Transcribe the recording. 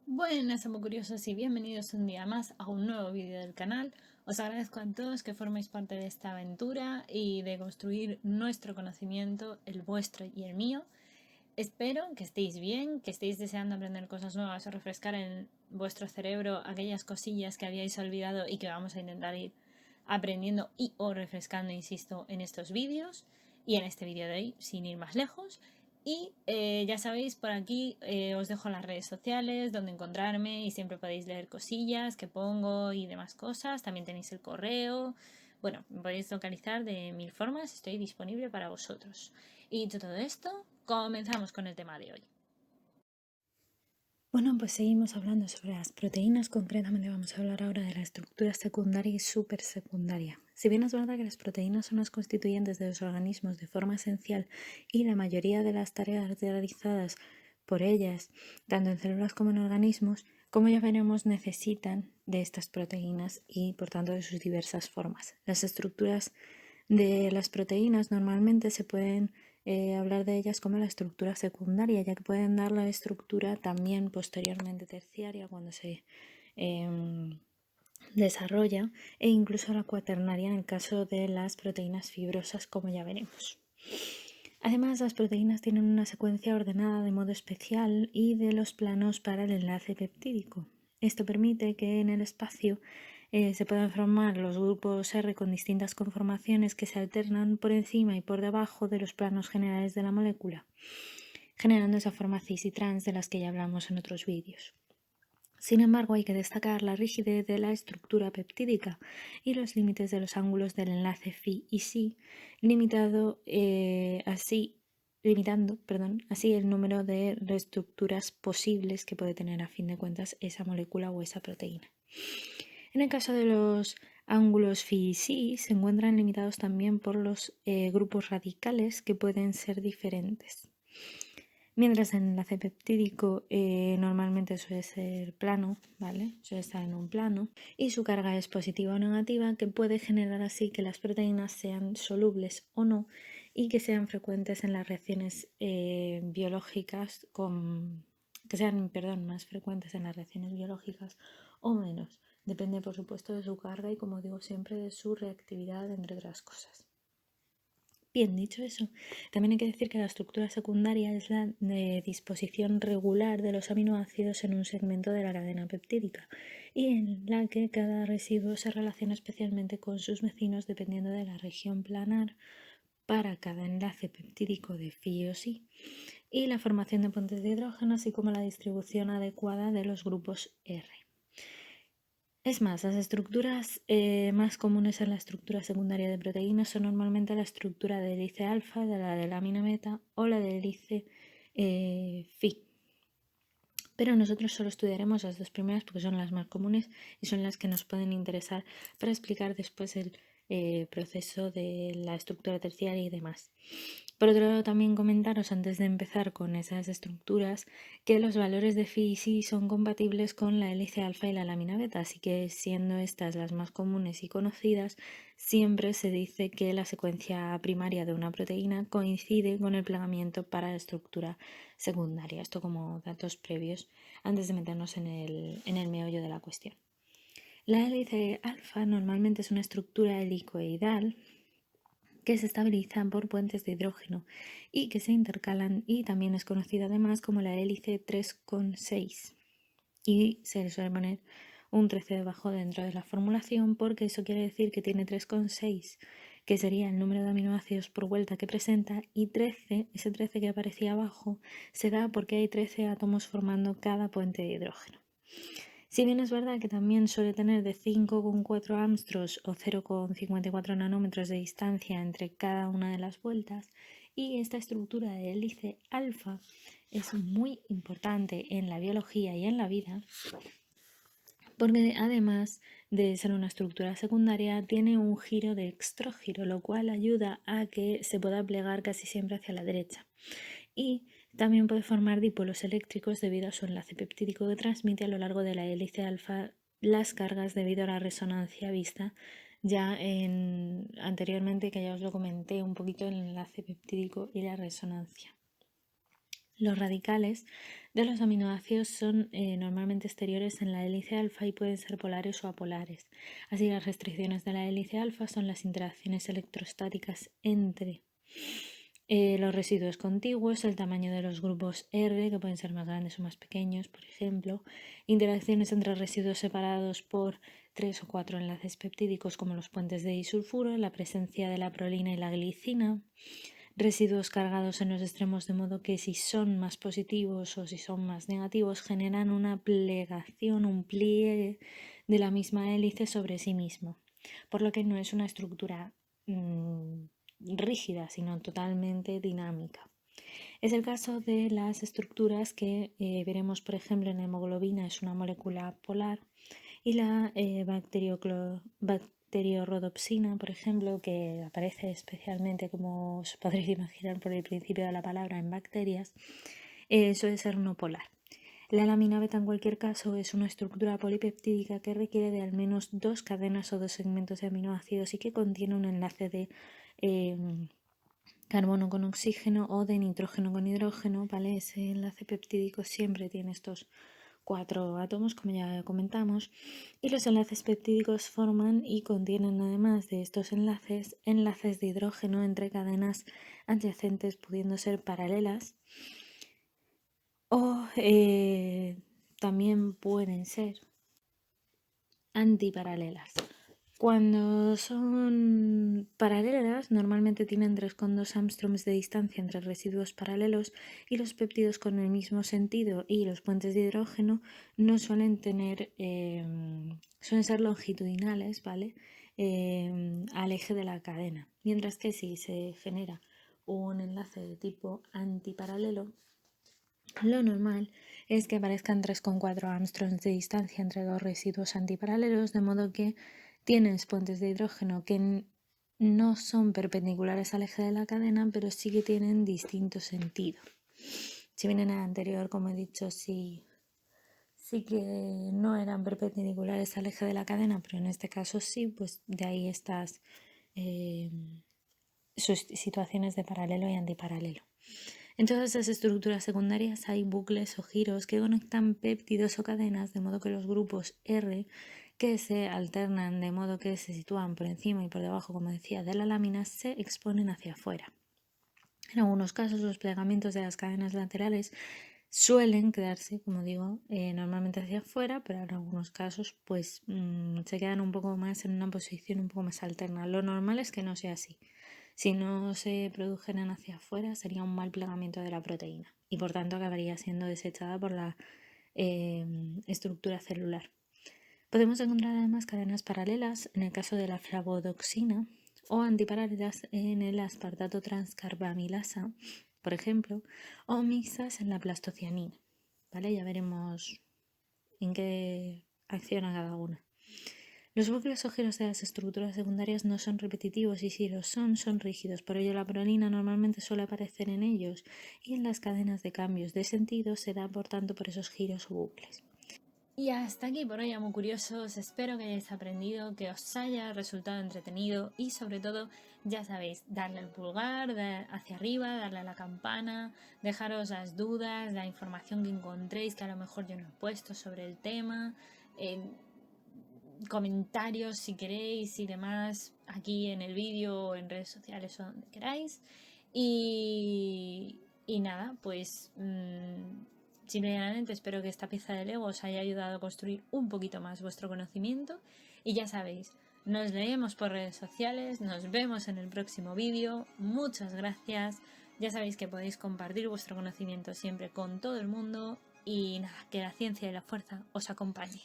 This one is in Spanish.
Buenas, amo curiosos, y bienvenidos un día más a un nuevo vídeo del canal. Os agradezco a todos que forméis parte de esta aventura y de construir nuestro conocimiento, el vuestro y el mío. Espero que estéis bien, que estéis deseando aprender cosas nuevas o refrescar en vuestro cerebro aquellas cosillas que habíais olvidado y que vamos a intentar ir aprendiendo y o refrescando, insisto, en estos vídeos y en este vídeo de hoy, sin ir más lejos. Y ya sabéis, por aquí os dejo las redes sociales donde encontrarme y siempre podéis leer cosillas que pongo y demás cosas. También tenéis el correo. Bueno, me podéis localizar de mil formas, estoy disponible para vosotros. Y dicho todo esto, comenzamos con el tema de hoy. Bueno, pues seguimos hablando sobre las proteínas. Concretamente vamos a hablar ahora de la estructura secundaria y supersecundaria. Si bien es verdad que las proteínas son las constituyentes de los organismos de forma esencial y la mayoría de las tareas realizadas por ellas, tanto en células como en organismos, como ya veremos, necesitan de estas proteínas y por tanto de sus diversas formas. Las estructuras de las proteínas normalmente se pueden hablar de ellas como la estructura secundaria, ya que pueden dar la estructura también posteriormente terciaria cuando se desarrolla, e incluso la cuaternaria en el caso de las proteínas fibrosas, como ya veremos. Además, las proteínas tienen una secuencia ordenada de modo especial y de los planos para el enlace peptídico. Esto permite que en el espacio se puedan formar los grupos R con distintas conformaciones que se alternan por encima y por debajo de los planos generales de la molécula, generando esa forma cis y trans de las que ya hablamos en otros vídeos. Sin embargo, hay que destacar la rigidez de la estructura peptídica y los límites de los ángulos del enlace Phi y Psi, limitando así el número de reestructuras posibles que puede tener a fin de cuentas esa molécula o esa proteína. En el caso de los ángulos Phi y Psi, se encuentran limitados también por los grupos radicales, que pueden ser diferentes. Mientras el enlace peptídico normalmente suele ser plano, ¿vale? Suele estar en un plano, y su carga es positiva o negativa, que puede generar así que las proteínas sean solubles o no y que sean frecuentes en las reacciones biológicas más frecuentes en las reacciones biológicas o menos. Depende, por supuesto, de su carga y, como digo siempre, de su reactividad, entre otras cosas. Bien, dicho eso, también hay que decir que la estructura secundaria es la de disposición regular de los aminoácidos en un segmento de la cadena peptídica y en la que cada residuo se relaciona especialmente con sus vecinos dependiendo de la región planar para cada enlace peptídico de Phi o Psi y la formación de puentes de hidrógeno, así como la distribución adecuada de los grupos R. Es más, las estructuras más comunes en la estructura secundaria de proteínas son normalmente la estructura de hélice alfa, de la de lámina beta o la de hélice Phi. Pero nosotros solo estudiaremos las dos primeras porque son las más comunes y son las que nos pueden interesar para explicar después el proceso de la estructura terciaria y demás. Por otro lado, también comentaros antes de empezar con esas estructuras que los valores de Phi y Psi son compatibles con la hélice alfa y la lámina beta, así que siendo estas las más comunes y conocidas, siempre se dice que la secuencia primaria de una proteína coincide con el plegamiento para la estructura secundaria. Esto como datos previos antes de meternos en el meollo de la cuestión. La hélice alfa normalmente es una estructura helicoidal que se estabilizan por puentes de hidrógeno y que se intercalan, y también es conocida además como la hélice 3,6, y se le suele poner un 13 debajo dentro de la formulación porque eso quiere decir que tiene 3,6, que sería el número de aminoácidos por vuelta que presenta, y 13, ese 13 que aparecía abajo, se da porque hay 13 átomos formando cada puente de hidrógeno. Si bien es verdad que también suele tener de 5,4 Armstrongs o 0,54 nanómetros de distancia entre cada una de las vueltas, y esta estructura de hélice alfa es muy importante en la biología y en la vida porque además de ser una estructura secundaria tiene un giro de extrógiro, lo cual ayuda a que se pueda plegar casi siempre hacia la derecha. Y también puede formar dipolos eléctricos debido a su enlace peptídico que transmite a lo largo de la hélice alfa las cargas debido a la resonancia vista ya anteriormente, que ya os lo comenté un poquito, el enlace peptídico y la resonancia. Los radicales de los aminoácidos son normalmente exteriores en la hélice alfa y pueden ser polares o apolares. Así, las restricciones de la hélice alfa son las interacciones electrostáticas entre los residuos contiguos, el tamaño de los grupos R, que pueden ser más grandes o más pequeños, por ejemplo, interacciones entre residuos separados por 3 o 4 enlaces peptídicos como los puentes de disulfuro, la presencia de la prolina y la glicina, residuos cargados en los extremos, de modo que si son más positivos o si son más negativos generan una plegación, un pliegue de la misma hélice sobre sí mismo, por lo que no es una estructura rígida, sino totalmente dinámica. Es el caso de las estructuras que veremos, por ejemplo, en la hemoglobina, es una molécula polar, y la bacteriorhodopsina, por ejemplo, que aparece especialmente, como os podréis imaginar por el principio de la palabra, en bacterias, suele ser no polar. La lámina beta, en cualquier caso, es una estructura polipeptídica que requiere de al menos 2 cadenas o 2 segmentos de aminoácidos y que contiene un enlace de carbono con oxígeno o de nitrógeno con hidrógeno, ¿vale? Ese enlace peptídico siempre tiene estos 4 átomos, como ya comentamos, y los enlaces peptídicos forman y contienen, además de estos enlaces, enlaces de hidrógeno entre cadenas adyacentes, pudiendo ser paralelas o también pueden ser antiparalelas. Cuando son paralelas, normalmente tienen 3,2 angstroms de distancia entre residuos paralelos, y los péptidos con el mismo sentido y los puentes de hidrógeno no suelen tener, suelen ser longitudinales, ¿vale? Al eje de la cadena. Mientras que si se genera un enlace de tipo antiparalelo, lo normal es que aparezcan 3,4 angstroms de distancia entre dos residuos antiparalelos, de modo que tienes puentes de hidrógeno que no son perpendiculares al eje de la cadena, pero sí que tienen distinto sentido. Si bien en el anterior, como he dicho, sí que no eran perpendiculares al eje de la cadena, pero en este caso sí, pues de ahí estas situaciones de paralelo y antiparalelo. En todas esas estructuras secundarias hay bucles o giros que conectan péptidos o cadenas, de modo que los grupos R, que se alternan de modo que se sitúan por encima y por debajo, como decía, de la lámina, se exponen hacia afuera. En algunos casos, los plegamientos de las cadenas laterales suelen quedarse, como digo, normalmente hacia afuera, pero en algunos casos pues se quedan un poco más en una posición un poco más alterna. Lo normal es que no sea así. Si no se produjeran hacia afuera, sería un mal plegamiento de la proteína y por tanto acabaría siendo desechada por la estructura celular. Podemos encontrar además cadenas paralelas en el caso de la flavodoxina o antiparalelas en el aspartato transcarbamilasa, por ejemplo, o mixtas en la plastocianina. ¿Vale? Ya veremos en qué acciona cada una. Los bucles o giros de las estructuras secundarias no son repetitivos y si lo son, son rígidos. Por ello, la prolina normalmente suele aparecer en ellos y en las cadenas de cambios de sentido se da, por tanto, por esos giros o bucles. Y hasta aquí por hoy, amo curiosos. Espero que hayáis aprendido, que os haya resultado entretenido y sobre todo, ya sabéis, darle al pulgar hacia arriba, darle a la campana, dejaros las dudas, la información que encontréis que a lo mejor yo no he puesto sobre el tema, comentarios si queréis y demás aquí en el vídeo o en redes sociales o donde queráis. Y nada, pues simplemente espero que esta pieza de Lego os haya ayudado a construir un poquito más vuestro conocimiento. Y ya sabéis, nos leemos por redes sociales, nos vemos en el próximo vídeo. Muchas gracias. Ya sabéis que podéis compartir vuestro conocimiento siempre con todo el mundo. Y nada, que la ciencia y la fuerza os acompañe.